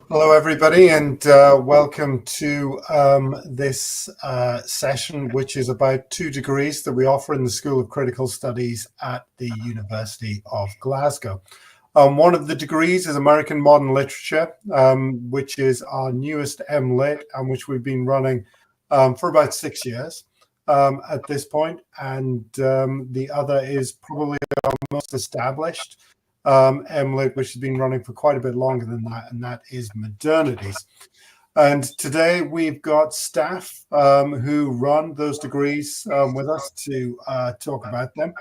Hello, everybody, and welcome to this session, which is about 2 degrees that we offer in the School of Critical Studies at the University of Glasgow. One of the degrees is American Modern Literature, which is our newest MLitt, and which we've been running for about 6 years at this point. And the other is probably our most established MLitt, which has been running for quite a bit longer than that, and that is Modernities. And today we've got staff who run those degrees with us to talk about them.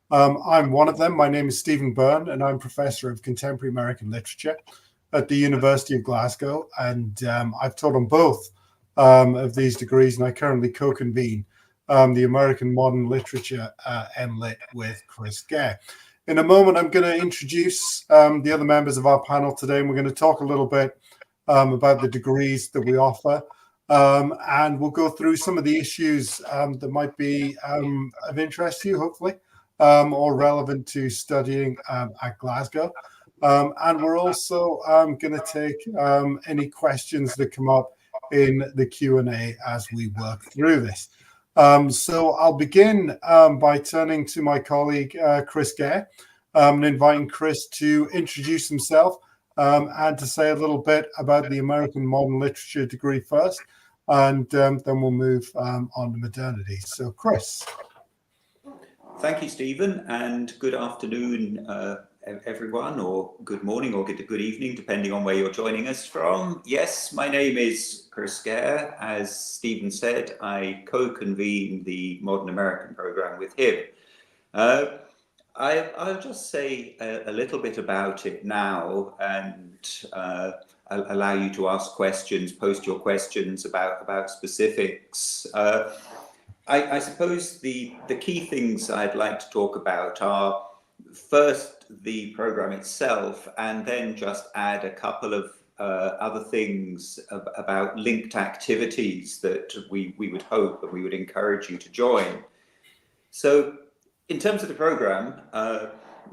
I'm one of them. My name is Stephen Byrne, and I'm Professor of Contemporary American Literature at the University of Glasgow. And I've taught on both of these degrees, and I currently co-convene the American Modern Literature MLitt with Chris Gare. In a moment, I'm going to introduce the other members of our panel today, and we're going to talk a little bit about the degrees that we offer. And we'll go through some of the issues that might be of interest to you, hopefully, or relevant to studying at Glasgow. And we're also going to take any questions that come up in the Q&A as we work through this. So I'll begin by turning to my colleague, Chris Gare, and inviting Chris to introduce himself and to say a little bit about the American Modern Literature degree first, and then we'll move on to Modernities. So, Chris. Thank you, Stephen, and good afternoon, everyone, or good morning or good evening, depending on where you're joining us from. Yes, my name is Chris Gare. As Stephen said, I co-convene the Modern American program with him. I'll just say a little bit about it now, and I'll allow you to ask questions, post your questions about specifics. I suppose the key things I'd like to talk about are first the program itself, and then just add a couple of other things about linked activities that we would hope and we would encourage you to join. So in terms of the program,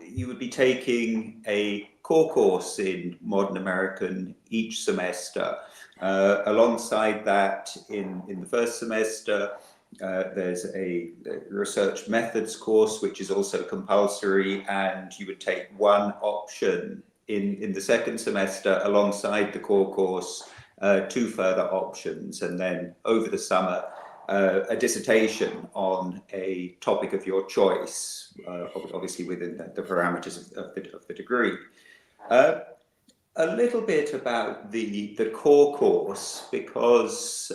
you would be taking a core course in Modern American each semester. Alongside that, in the first semester, there's a research methods course, which is also compulsory, and you would take one option in the second semester alongside the core course, 2 further options, and then over the summer, a dissertation on a topic of your choice, obviously within the parameters of the degree. A little bit about the core course, because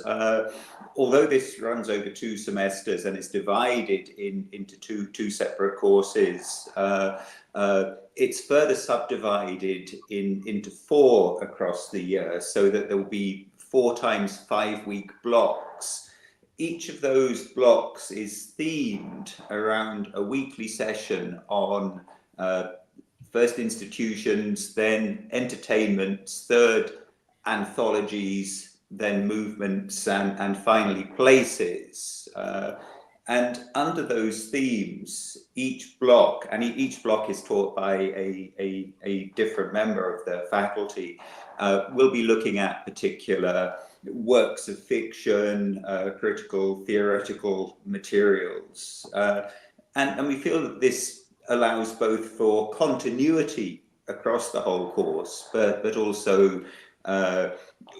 although this runs over 2 semesters and is divided into two separate courses, it's further subdivided into 4 across the year, so that there will be 4 times 5-week blocks. Each of those blocks is themed around a weekly session on first institutions, then entertainments, third anthologies, then movements, and finally places. And under those themes, each block is taught by a different member of the faculty, will be looking at particular works of fiction, critical, theoretical materials. And we feel that this allows both for continuity across the whole course, but also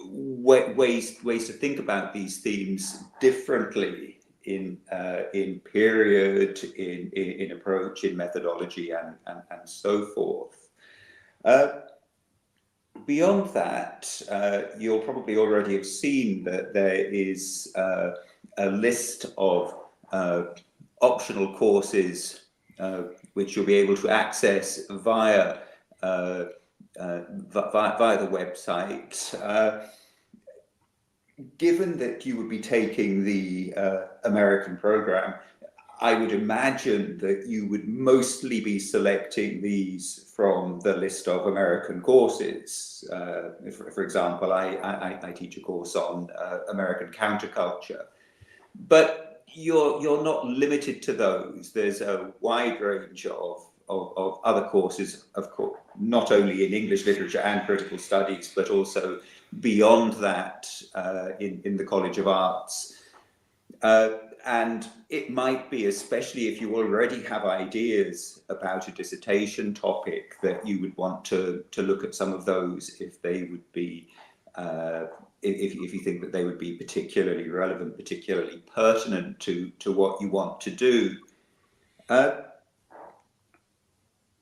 ways to think about these themes differently in period, in approach, in methodology, and so forth. Beyond that, you'll probably already have seen that there is a list of optional courses which you'll be able to access via the website. Given that you would be taking the American program, I would imagine that you would mostly be selecting these from the list of American courses. For example, I teach a course on American counterculture, but you're not limited to those. There's a wide range of of other courses, of course, not only in English literature and critical studies, but also beyond that in the College of Arts. And it might be, especially if you already have ideas about a dissertation topic, that you would want to look at some of those if they would be, if you think that they would be particularly relevant, particularly pertinent to what you want to do.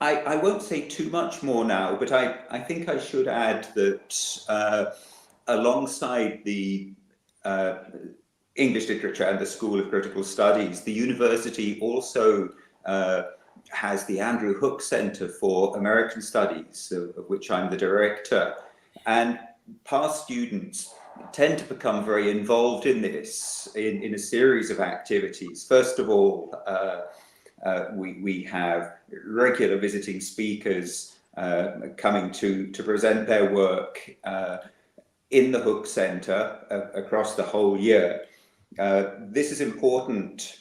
I won't say too much more now, but I think I should add that alongside the English literature and the School of Critical Studies, the university also has the Andrew Hook Center for American Studies, of which I'm the director. And past students tend to become very involved in this, in a series of activities. First of all, we have regular visiting speakers coming to present their work in the Hook Center across the whole year. This is important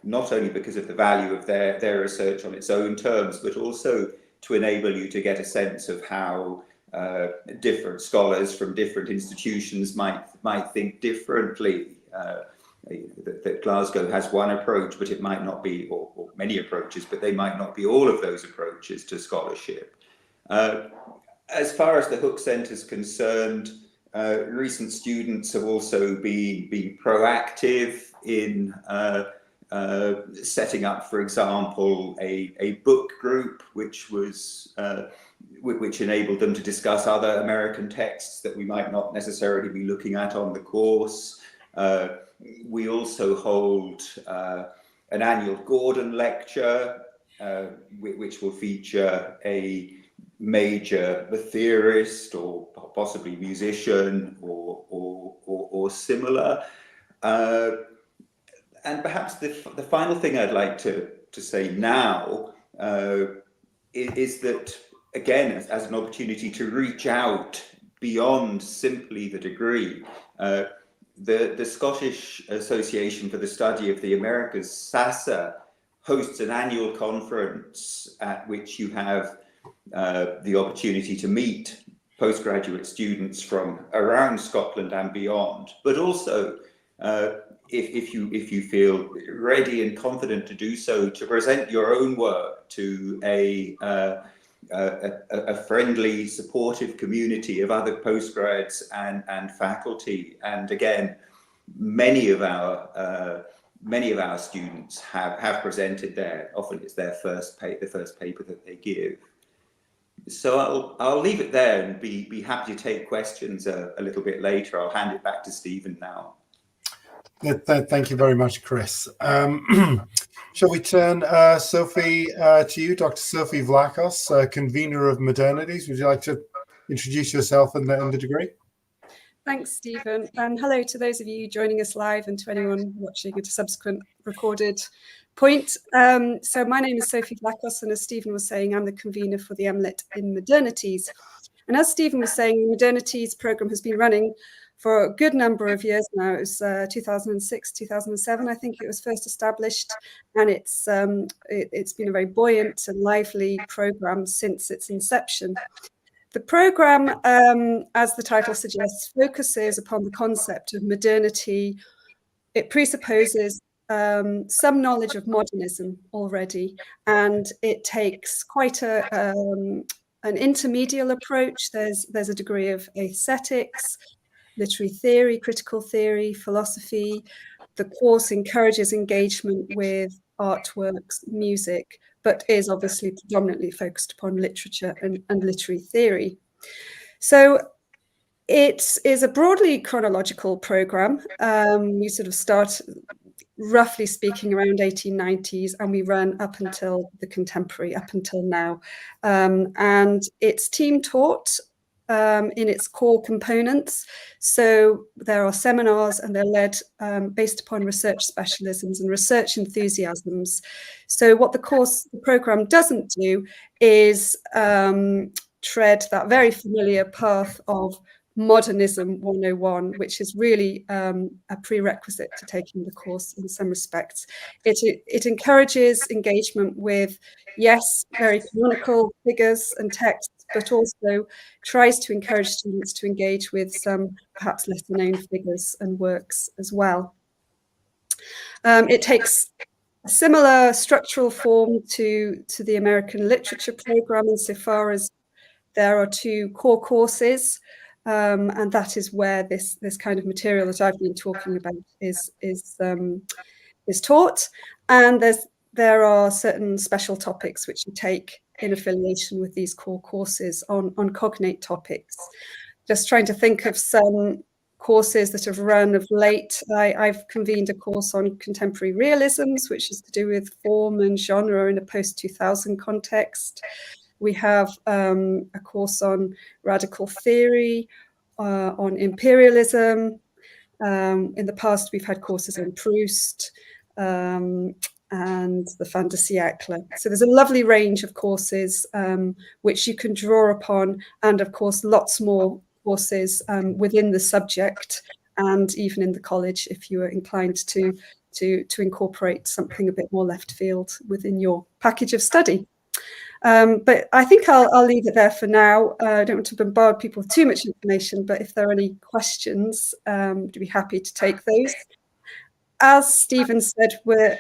not only because of the value of their research on its own terms, but also to enable you to get a sense of how different scholars from different institutions might think differently. That Glasgow has one approach, but it might not be, or many approaches, but they might not be all of those approaches to scholarship. As far as the Hook Centre is concerned, recent students have also been proactive in setting up, for example, a book group, which enabled them to discuss other American texts that we might not necessarily be looking at on the course. We also hold an annual Gordon lecture, which will feature a major theorist or possibly musician or similar. And perhaps the final thing I'd like to say now is that, again, as an opportunity to reach out beyond simply the degree. The Scottish Association for the Study of the Americas, SASA, hosts an annual conference at which you have the opportunity to meet postgraduate students from around Scotland and beyond, but also if you feel ready and confident to do so, to present your own work to a friendly, supportive community of other postgrads and faculty. And again, many of our students have presented there. Often it's the first paper that they give. So I'll leave it there and be happy to take questions a little bit later. I'll hand it back to Stephen now. Thank you very much, Chris. Shall we turn, Sophie, to you, Dr. Sophie Vlachos, convener of Modernities. Would you like to introduce yourself and the degree? Thanks, Stephen. And hello to those of you joining us live and to anyone watching at a subsequent recorded point. So my name is Sophie Vlachos, and as Stephen was saying, I'm the convener for the MLitt in Modernities. And as Stephen was saying, the Modernities program has been running for a good number of years now. It was 2006, 2007, I think it was first established, and it's been a very buoyant and lively program since its inception. The program, as the title suggests, focuses upon the concept of modernity. It presupposes some knowledge of modernism already, and it takes quite an intermediate approach. There's a degree of aesthetics, literary theory, critical theory, philosophy. The course encourages engagement with artworks, music, but is obviously predominantly focused upon literature and literary theory. So it is a broadly chronological program. We sort of start, roughly speaking, around 1890s, and we run up until the contemporary, up until now. And it's team taught in its core components. So there are seminars, and they're led based upon research specialisms and research enthusiasms. So what the program doesn't do is tread that very familiar path of Modernism 101, which is really a prerequisite to taking the course in some respects. It encourages engagement with, yes, very canonical figures and texts, but also tries to encourage students to engage with some perhaps lesser known figures and works as well. It takes a similar structural form to the American Literature Program insofar as there are 2 core courses, and that is where this kind of material that I've been talking about is taught. And there are certain special topics which you take in affiliation with these core courses on cognate topics. Just trying to think of some courses that have run of late. I've convened a course on contemporary realisms, which is to do with form and genre in a post-2000 context. We have a course on radical theory, on imperialism. In the past, we've had courses on Proust and the fin de siècle. So there's a lovely range of courses which you can draw upon, and of course, lots more courses within the subject and even in the college if you are inclined to incorporate something a bit more left field within your package of study. But I think I'll leave it there for now. I don't want to bombard people with too much information, but if there are any questions, I'd be happy to take those. As Stephen said, we're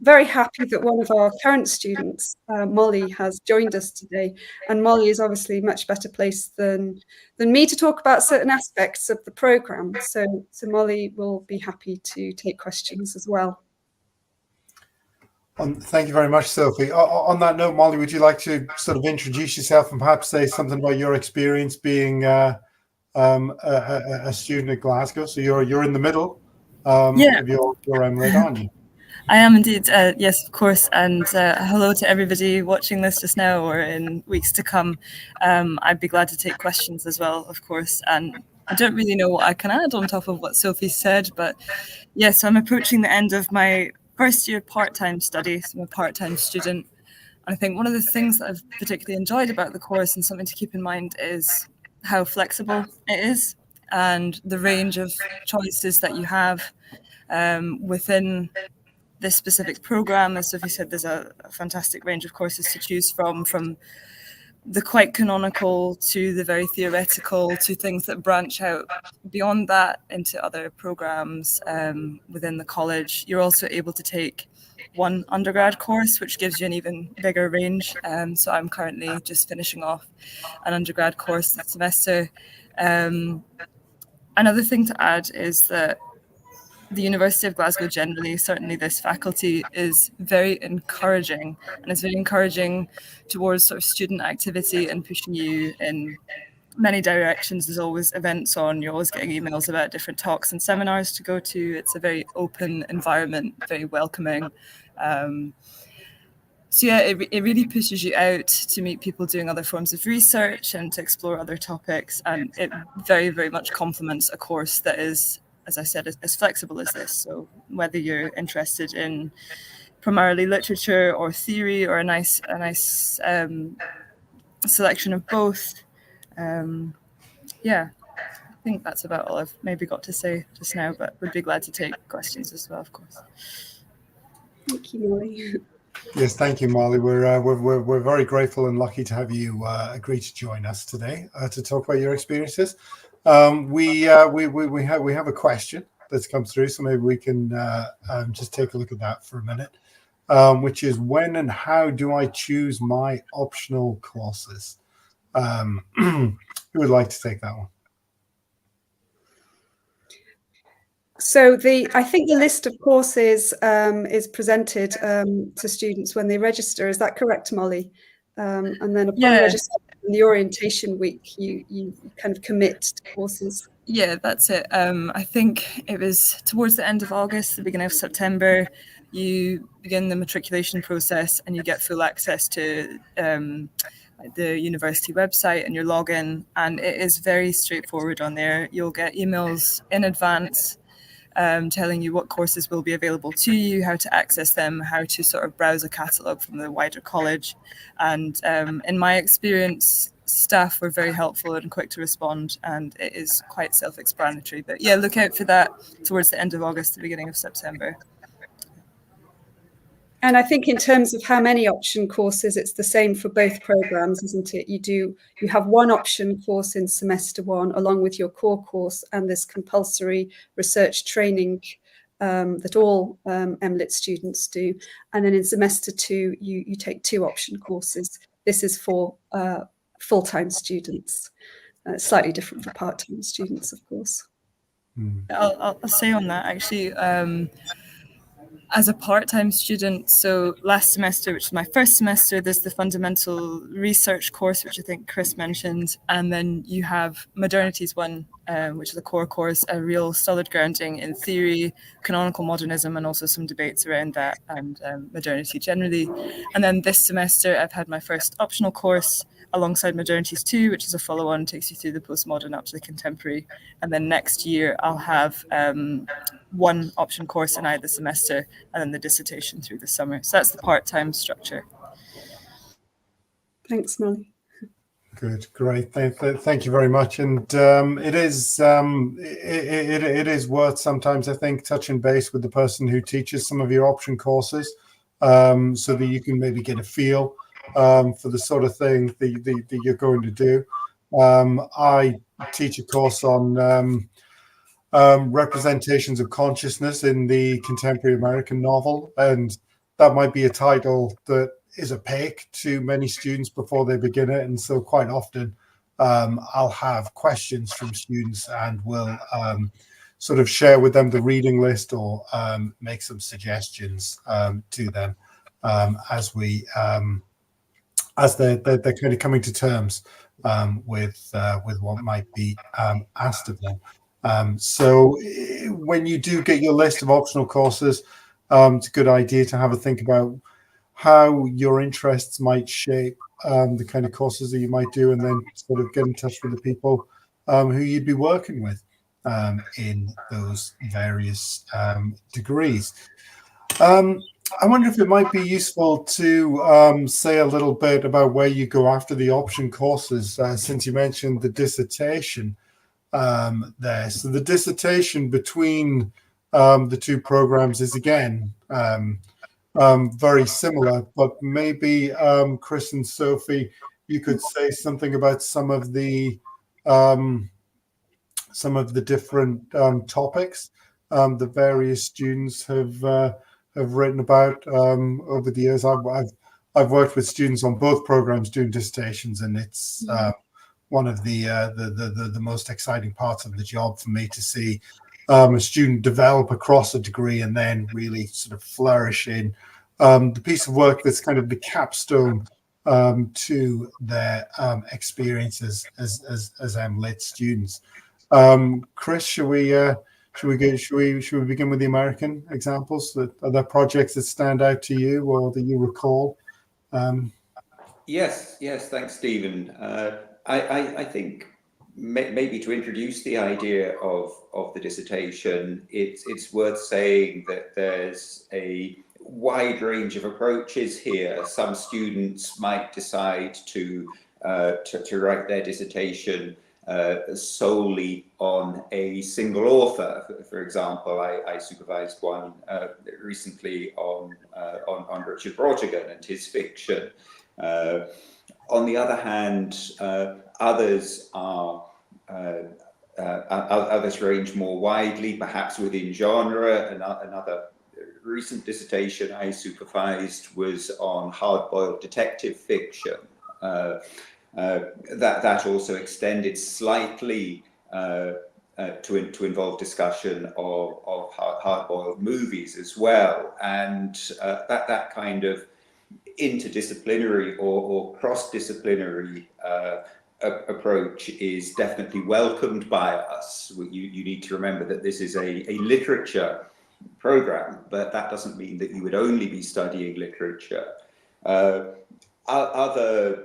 very happy that one of our current students, Molly, has joined us today. And Molly is obviously much better placed than me to talk about certain aspects of the programme. So Molly will be happy to take questions as well. Thank you very much, Sophie. On that note, Molly, would you like to sort of introduce yourself and perhaps say something about your experience being a student at Glasgow? So you're in the middle of your MLitt, aren't you? I am indeed, yes, of course. And hello to everybody watching this just now or in weeks to come. I'd be glad to take questions as well, of course. And I don't really know what I can add on top of what Sophie said, but yes, I'm approaching the end of my first year part-time study. So I'm a part-time student. And I think one of the things that I've particularly enjoyed about the course and something to keep in mind is how flexible it is and the range of choices that you have within this specific program. As Sophie said, there's a fantastic range of courses to choose from the quite canonical to the very theoretical to things that branch out beyond that into other programs within the college. You're also able to take one undergrad course, which gives you an even bigger range. So I'm currently just finishing off an undergrad course this semester. Another thing to add is that the University of Glasgow generally, certainly this faculty, is very encouraging, and it's very encouraging towards sort of student activity and pushing you in many directions. There's always events on, you're always getting emails about different talks and seminars to go to. It's a very open environment, very welcoming. So yeah, it really pushes you out to meet people doing other forms of research and to explore other topics. And it very, very much complements a course that is, as I said, as flexible as this. So whether you're interested in primarily literature or theory or a nice selection of both, yeah, I think that's about all I've maybe got to say just now, but would be glad to take questions as well, of course. Thank you, Molly. Yes, thank you, Molly. We're very grateful and lucky to have you agree to join us today to talk about your experiences. We have a question that's come through, so maybe we can just take a look at that for a minute, which is, when and how do I choose my optional courses? Who would like to take that one? So I think the list of courses is presented to students when they register. Is that correct, Molly? And then upon registration in the orientation week, you kind of commit to courses. Yeah, that's it. I think it was towards the end of August, the beginning of September, you begin the matriculation process and you get full access to the university website and your login. And it is very straightforward on there. You'll get emails in advance telling you what courses will be available to you, how to access them, how to sort of browse a catalogue from the wider college. And in my experience, staff were very helpful and quick to respond, and it is quite self-explanatory. But yeah, look out for that towards the end of August, the beginning of September. And I think in terms of how many option courses, it's the same for both programs, isn't it? You have one option course in semester one, along with your core course and this compulsory research training that all MLitt students do. And then in semester two, you take two option courses. This is for full-time students. Slightly different for part-time students, of course. I'll say on that, actually, as a part-time student, so last semester, which is my first semester, there's the fundamental research course, which I think Chris mentioned, and then you have Modernities 1, which is a core course, a real solid grounding in theory, canonical modernism, and also some debates around that and modernity generally. And then this semester, I've had my first optional course alongside Modernities 2, which is a follow-on, takes you through the postmodern up to the contemporary. And then next year, I'll have one option course in either semester, and then the dissertation through the summer. So that's the part-time structure. Thanks, Molly. Good, great. Thank you very much. And it is worth sometimes, I think, touching base with the person who teaches some of your option courses, so that you can maybe get a feel for the sort of thing that you're going to do. I teach a course on representations of consciousness in the contemporary American novel, and that might be a title that is opaque to many students before they begin it, and so quite often I'll have questions from students and will sort of share with them the reading list or make some suggestions to them as they're kind of coming to terms with what might be asked of them. So when you do get your list of optional courses, it's a good idea to have a think about how your interests might shape the kind of courses that you might do, and then sort of get in touch with the people who you'd be working with in those various degrees. I wonder if it might be useful to say a little bit about where you go after the option courses, since you mentioned the dissertation there. So the dissertation between the two programs is again very similar, but maybe Chris and Sophie, you could say something about some of the different topics the various students have written about over the years. I've worked with students on both programs doing dissertations, and it's one of the most exciting parts of the job for me to see a student develop across a degree and then really sort of flourish in the piece of work that's kind of the capstone to their experiences as MLitt students. Chris, should we begin with the American examples? Are there projects that stand out to you or that you recall? Yes, thanks, Stephen. I think maybe to introduce the idea of the dissertation, it's worth saying that there's a wide range of approaches here. Some students might decide to write their dissertation solely on a single author. For example, I supervised one recently on Richard Brautigan and his fiction. On the other hand, others range more widely, perhaps within genre. Another recent dissertation I supervised was on hard-boiled detective fiction. That also extended slightly to involve discussion of hard-boiled movies as well, and that kind of interdisciplinary or cross-disciplinary approach is definitely welcomed by us. You need to remember that this is a literature program, but that doesn't mean that you would only be studying literature. Other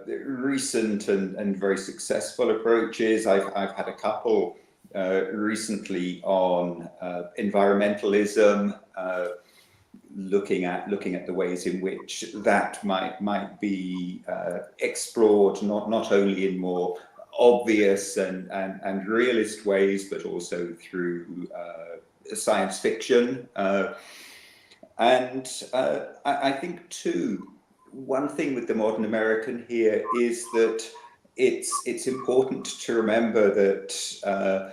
recent and very successful approaches, I've had a couple recently on environmentalism. looking at the ways in which that might be explored, not only in more obvious and realist ways, but also through science fiction. And I think too, one thing with the modern American here is that it's important to remember that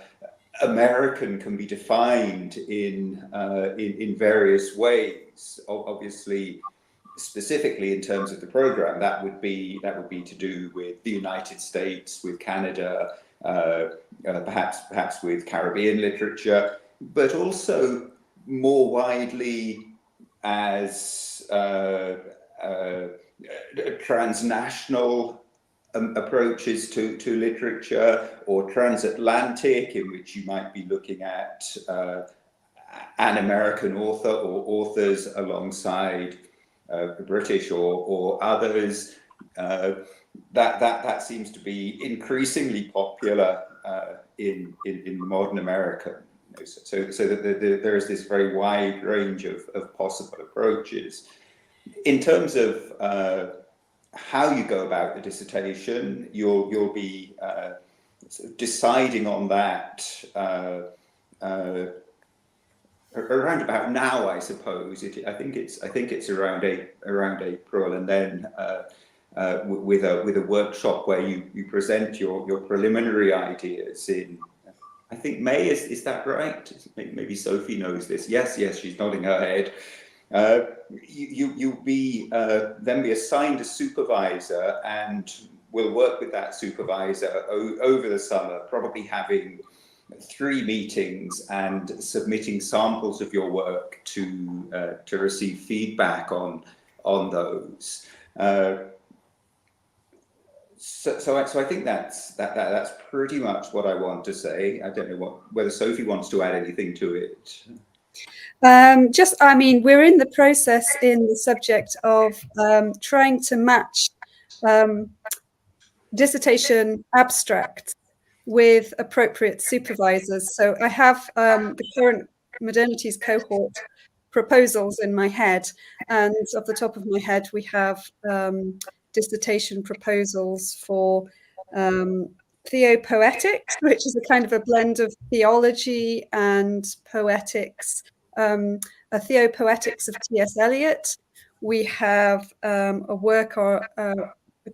American can be defined in various ways. Obviously, specifically in terms of the program, that would be to do with the United States, with Canada, perhaps with Caribbean literature, but also more widely as transnational approaches to literature, or transatlantic, in which you might be looking at an American author or authors alongside British or others. That seems to be increasingly popular in modern American. So that there is this very wide range of possible approaches. In terms of how you go about the dissertation, you'll be sort of deciding on that around about now, I suppose. I think it's around April, and then with a workshop where you present your preliminary ideas in, I think, May. Is that right? Maybe Sophie knows this. Yes, she's nodding her head. You'll be then be assigned a supervisor, and we'll work with that supervisor over the summer, probably having 3 meetings and submitting samples of your work to receive feedback on those. So I think that's pretty much what I want to say. I don't know whether Sophie wants to add anything to it. I mean, we're in the process in the subject of trying to match dissertation abstracts with appropriate supervisors. So I have the current Modernities cohort proposals in my head, and off the top of my head, we have dissertation proposals for theopoetics, which is a kind of a blend of theology and poetics, a theopoetics of T.S. Eliot. We have a work or a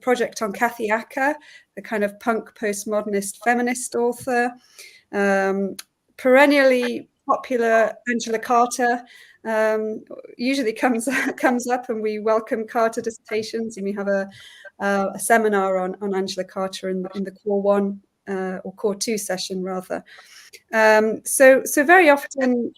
project on Kathy Acker, the kind of punk postmodernist feminist author. Perennially popular Angela Carter usually comes up, and we welcome Carter dissertations, and we have a seminar on Angela Carter in the Core 1 or Core 2 session rather. So very often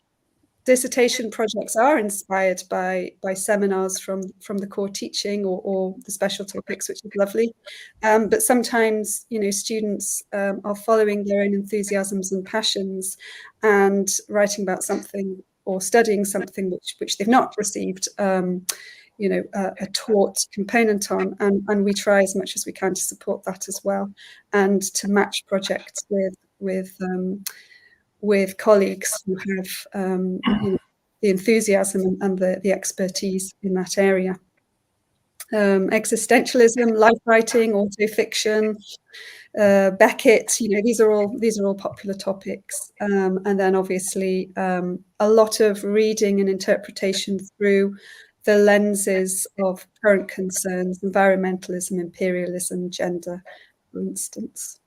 dissertation projects are inspired by seminars from the core teaching or the special topics, which is lovely. But sometimes, students are following their own enthusiasms and passions and writing about something or studying something which they've not received a taught component on, and we try as much as we can to support that as well, and to match projects with colleagues who have the enthusiasm and the expertise in that area. Existentialism, life writing, autofiction, Beckett, these are all popular topics. And then obviously a lot of reading and interpretation through the lenses of current concerns, environmentalism, imperialism, gender, for instance.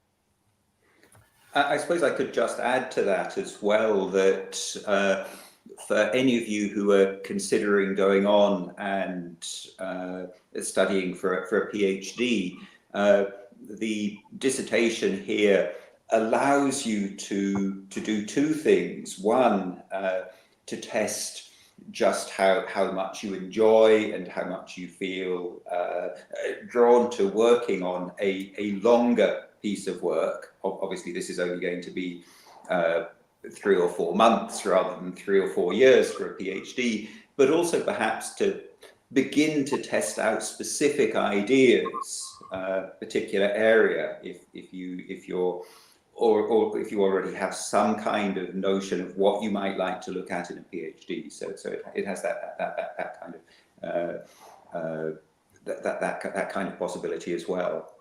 I suppose I could just add to that as well that for any of you who are considering going on and studying for a PhD, the dissertation here allows you to do 2 things. One, to test just how much you enjoy and how much you feel drawn to working on a longer piece of work. Obviously, this is only going to be 3 or 4 months rather than 3 or 4 years for a PhD, but also perhaps to begin to test out specific ideas, particular area, if you're or if you already have some kind of notion of what you might like to look at in a PhD. So it has that kind of that kind of possibility as well.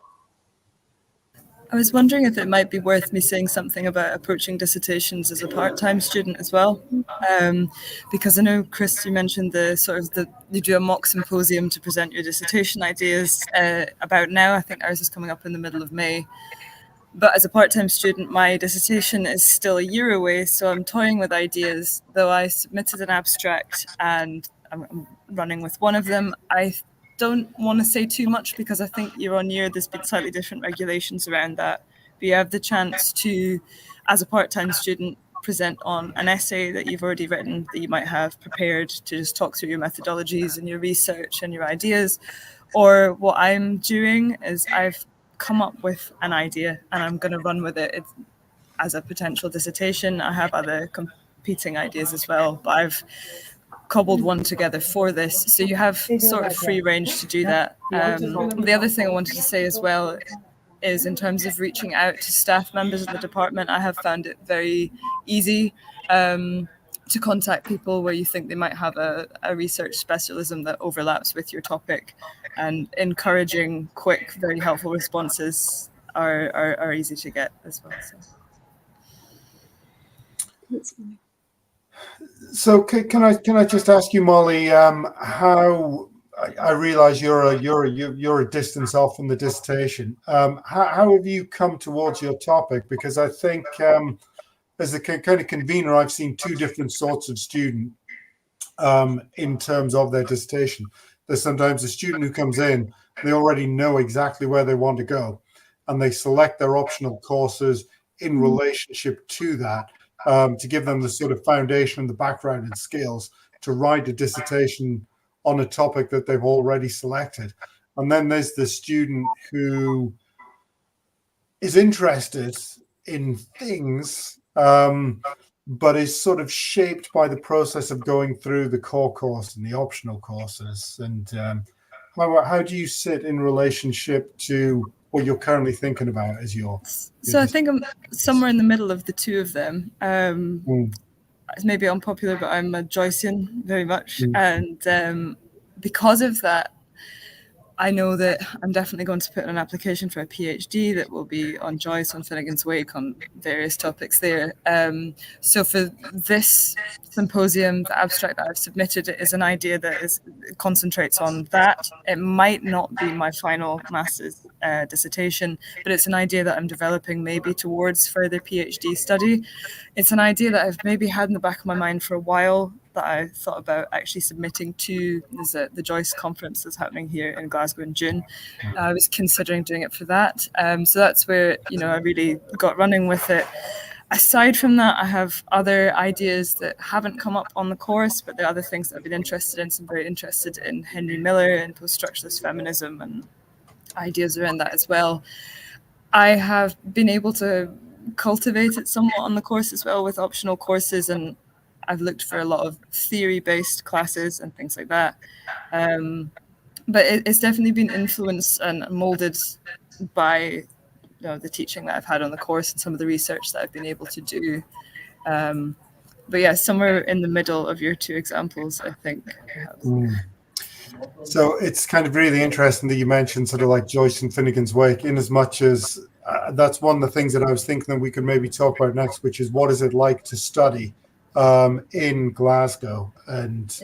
I was wondering if it might be worth me saying something about approaching dissertations as a part-time student as well, because I know, Chris, you mentioned you do a mock symposium to present your dissertation ideas about now. I think ours is coming up in the middle of May. But as a part-time student, my dissertation is still a year away, so I'm toying with ideas. Though I submitted an abstract and I'm running with one of them, I don't want to say too much because I think year on year there's been slightly different regulations around that. But you have the chance to, as a part-time student, present on an essay that you've already written that you might have prepared to just talk through your methodologies and your research and your ideas. Or what I'm doing is I've come up with an idea and I'm going to run with it as a potential dissertation. I have other competing ideas as well, but I've cobbled one together for this. So you have sort of free range to do that. The other thing I wanted to say as well is in terms of reaching out to staff members in the department, I have found it very easy to contact people where you think they might have a research specialism that overlaps with your topic, and encouraging quick, very helpful responses are easy to get as well. So can I just ask you, Molly, how I realize you're a distance off from the dissertation. How have you come towards your topic? Because I think as a kind of convener, I've seen two different sorts of student in terms of their dissertation. There's sometimes a student who comes in, they already know exactly where they want to go, and they select their optional courses in relationship to that, to give them the sort of foundation, the background and skills to write a dissertation on a topic that they've already selected. And then there's the student who is interested in things, but is sort of shaped by the process of going through the core course and the optional courses. And how do you sit in relationship to what you're currently thinking about as your So I think I'm somewhere in the middle of the two of them. It's maybe unpopular, but I'm a Joycean very much. And because of that, I know that I'm definitely going to put in an application for a PhD that will be on Joyce, on Finnegan's Wake, on various topics there. So for this symposium, the abstract that I've submitted is an idea that concentrates on that. It might not be my final master's dissertation, but it's an idea that I'm developing maybe towards further PhD study. It's an idea that I've maybe had in the back of my mind for a while, that I thought about actually submitting to the Joyce conference that's happening here in Glasgow in June. I was considering doing it for that. So that's where, I really got running with it. Aside from that, I have other ideas that haven't come up on the course, but there are other things that I've been interested in. So I'm very interested in Henry Miller and post-structuralist feminism and ideas around that as well. I have been able to cultivate it somewhat on the course as well with optional courses, and I've looked for a lot of theory-based classes and things like that. But it's definitely been influenced and molded by the teaching that I've had on the course and some of the research that I've been able to do. But yeah, somewhere in the middle of your two examples, I think. So it's kind of really interesting that you mentioned sort of like Joyce and Finnegan's Wake, in as much as that's one of the things that I was thinking that we could maybe talk about next, which is what is it like to study in Glasgow, and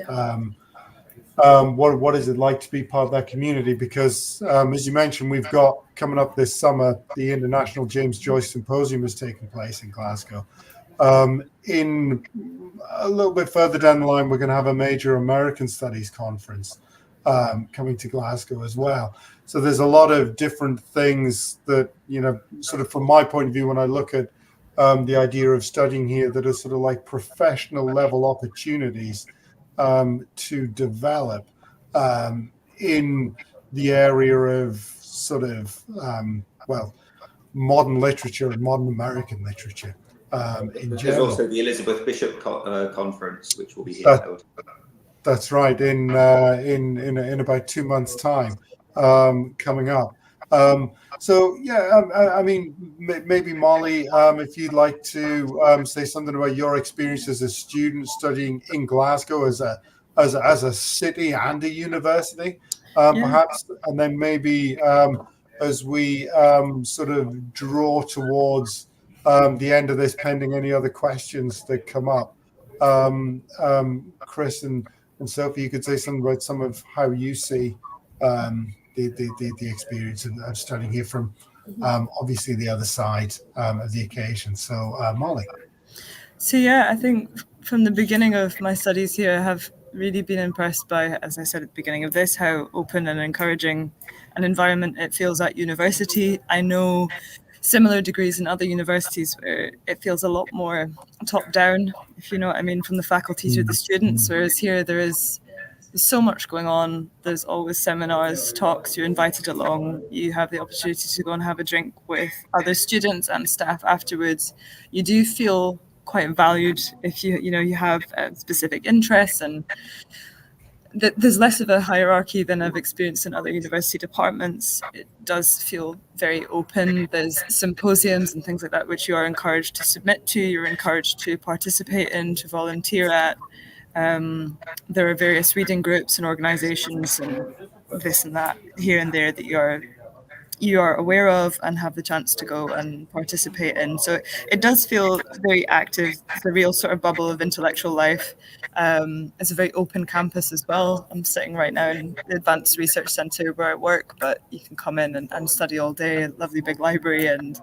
what is it like to be part of that community? Because as you mentioned, we've got coming up this summer, the International James Joyce Symposium is taking place in Glasgow. In a little bit further down the line, we're going to have a major American Studies conference coming to Glasgow as well. So there's a lot of different things that, sort of from my point of view, when I look at the idea of studying here, that are sort of like professional level opportunities to develop in the area of sort of, modern literature and modern American literature in There's general. also the Elizabeth Bishop conference, which will be here held. That's right, in about 2 months' time, coming up. So yeah, I mean, maybe Molly, if you'd like to say something about your experience as a student studying in Glasgow as a city and a university, perhaps, and then maybe as we sort of draw towards the end of this, pending any other questions that come up, Chris and Sophie, you could say something about some of how you see the experience of studying here from obviously the other side of the occasion. So Molly. So yeah, I think from the beginning of my studies here, I have really been impressed by, as I said at the beginning of this, how open and encouraging an environment it feels at university. I know similar degrees in other universities where it feels a lot more top down, if you know what I mean, from the faculty to the students, whereas here there's so much going on. There's always seminars, talks, you're invited along. You have the opportunity to go and have a drink with other students and staff afterwards. You do feel quite valued if you have specific interests, and there's less of a hierarchy than I've experienced in other university departments. It does feel very open. There's symposiums and things like that which you are encouraged to submit to, you're encouraged to participate in, to volunteer at. There are various reading groups and organizations and this and that here and there that you are aware of and have the chance to go and participate in. So it does feel very active. It's a real sort of bubble of intellectual life. It's a very open campus as well. I'm sitting right now in the Advanced Research Centre where I work, but you can come in and study all day, a lovely big library. And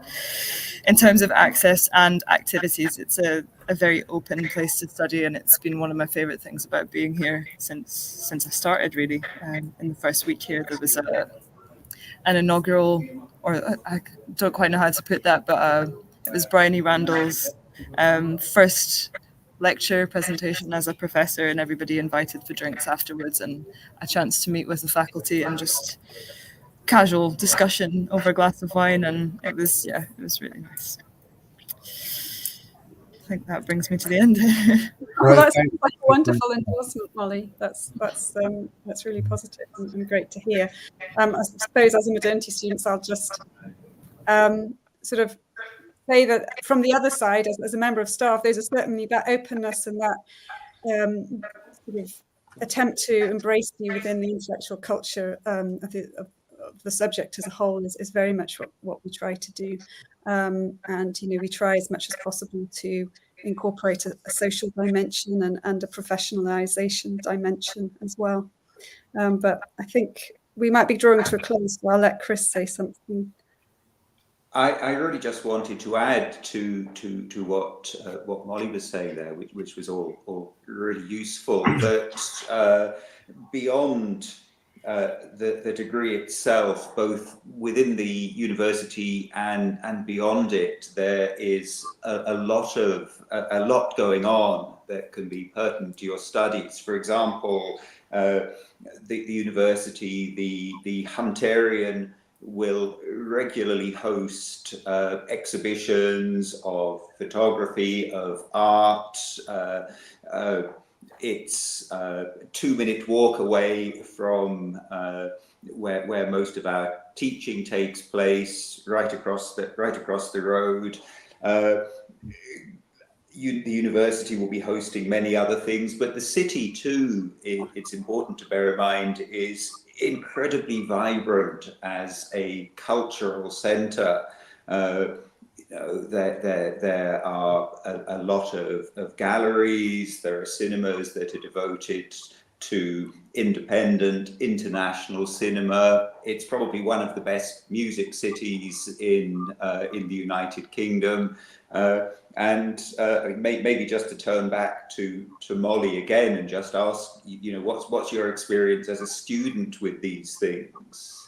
in terms of access and activities, it's a very open place to study, and it's been one of my favourite things about being here since I started, really. In the first week here, there was an inaugural, or I don't quite know how to put that, but it was Bryony Randall's first lecture presentation as a professor, and everybody invited for drinks afterwards and a chance to meet with the faculty and just casual discussion over a glass of wine, and it was really nice. I think that brings me to the end. Well, that sounds like a wonderful endorsement, Molly. That's really positive and great to hear. I suppose as a modernity students, I'll just sort of say that from the other side, as a member of staff, there's certainly that openness and that sort of attempt to embrace you within the intellectual culture of the subject as a whole is very much what we try to do. And we try as much as possible to incorporate a social dimension and a professionalization dimension as well. But I think we might be drawing to a close, so I'll let Chris say something. I really just wanted to add to what Molly was saying there, which was all really useful, that beyond the degree itself, both within the university and beyond it, there is a lot going on that can be pertinent to your studies. For example, the university, the Hunterian will regularly host exhibitions of photography, of art. It's a 2-minute walk away from where most of our teaching takes place, right across the road. The university will be hosting many other things, but the city too, it's important to bear in mind, is incredibly vibrant as a cultural centre. There are a lot of galleries, there are cinemas that are devoted to independent international cinema. It's probably one of the best music cities in the United Kingdom. And maybe just to turn back to Molly again and just ask, what's your experience as a student with these things?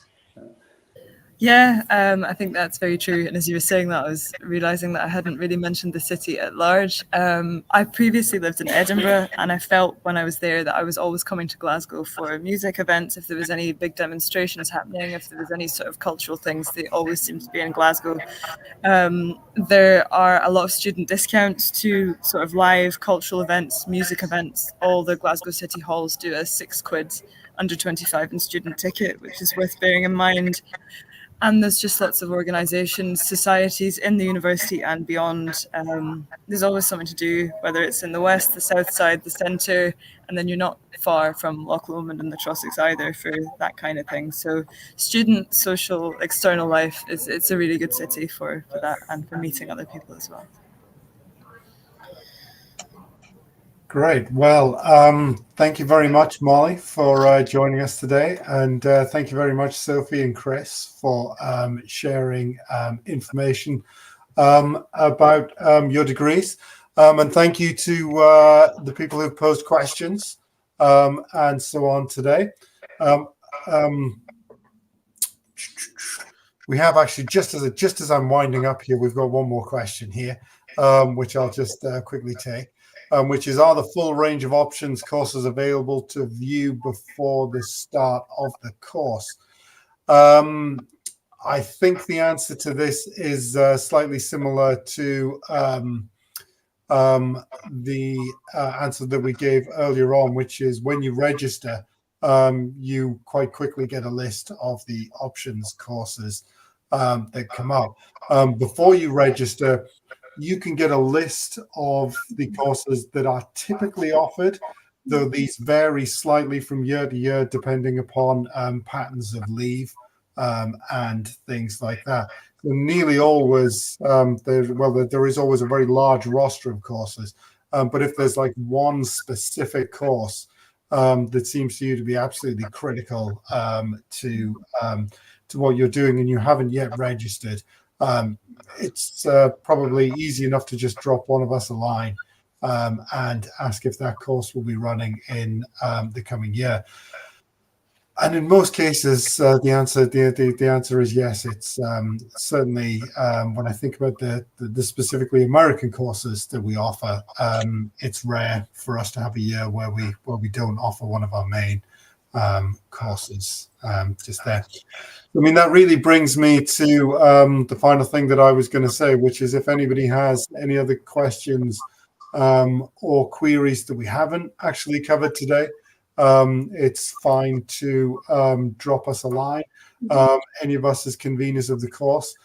Yeah, I think that's very true. And as you were saying that, I was realising that I hadn't really mentioned the city at large. I previously lived in Edinburgh, and I felt when I was there that I was always coming to Glasgow for music events. If there was any big demonstrations happening, if there was any sort of cultural things, they always seemed to be in Glasgow. There are a lot of student discounts to sort of live cultural events, music events. All the Glasgow City Halls do a £6 under 25 and student ticket, which is worth bearing in mind. And there's just lots of organisations, societies in the university and beyond. There's always something to do, whether it's in the west, the south side, the centre, and then you're not far from Loch Lomond and the Trossachs either for that kind of thing. So student, social, external life, it's a really good city for that and for meeting other people as well. Great. Well, thank you very much, Molly, for joining us today. And thank you very much, Sophie and Chris, for sharing information about your degrees. And thank you to the people who've posed questions and so on today. We have actually, just as I'm winding up here, we've got one more question here, which I'll just quickly take. Which is, are the full range of options courses available to view before the start of the course? I think the answer to this is slightly similar to the answer that we gave earlier on, which is when you register, you quite quickly get a list of the options courses that come up. Before you register, you can get a list of the courses that are typically offered, though these vary slightly from year to year depending upon patterns of leave and things like that. So nearly always, there is always a very large roster of courses, but if there's like one specific course that seems to you to be absolutely critical to what you're doing and you haven't yet registered, it's probably easy enough to just drop one of us a line and ask if that course will be running in the coming year. And in most cases, the answer is yes. It's certainly when I think about the specifically American courses that we offer, it's rare for us to have a year where we don't offer one of our main courses just there. I mean, that really brings me to the final thing that I was going to say, which is if anybody has any other questions or queries that we haven't actually covered today, it's fine to drop us a line. Any of us as conveners of the course,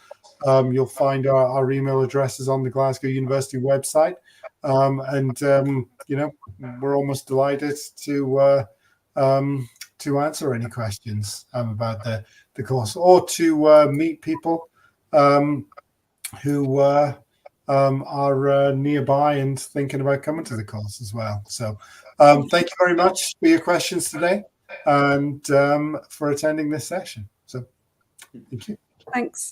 you'll find our email addresses on the Glasgow University website. We're almost delighted to answer any questions about the course or to meet people who are nearby and thinking about coming to the course as well. So thank you very much for your questions today and for attending this session. So thank you. Thanks.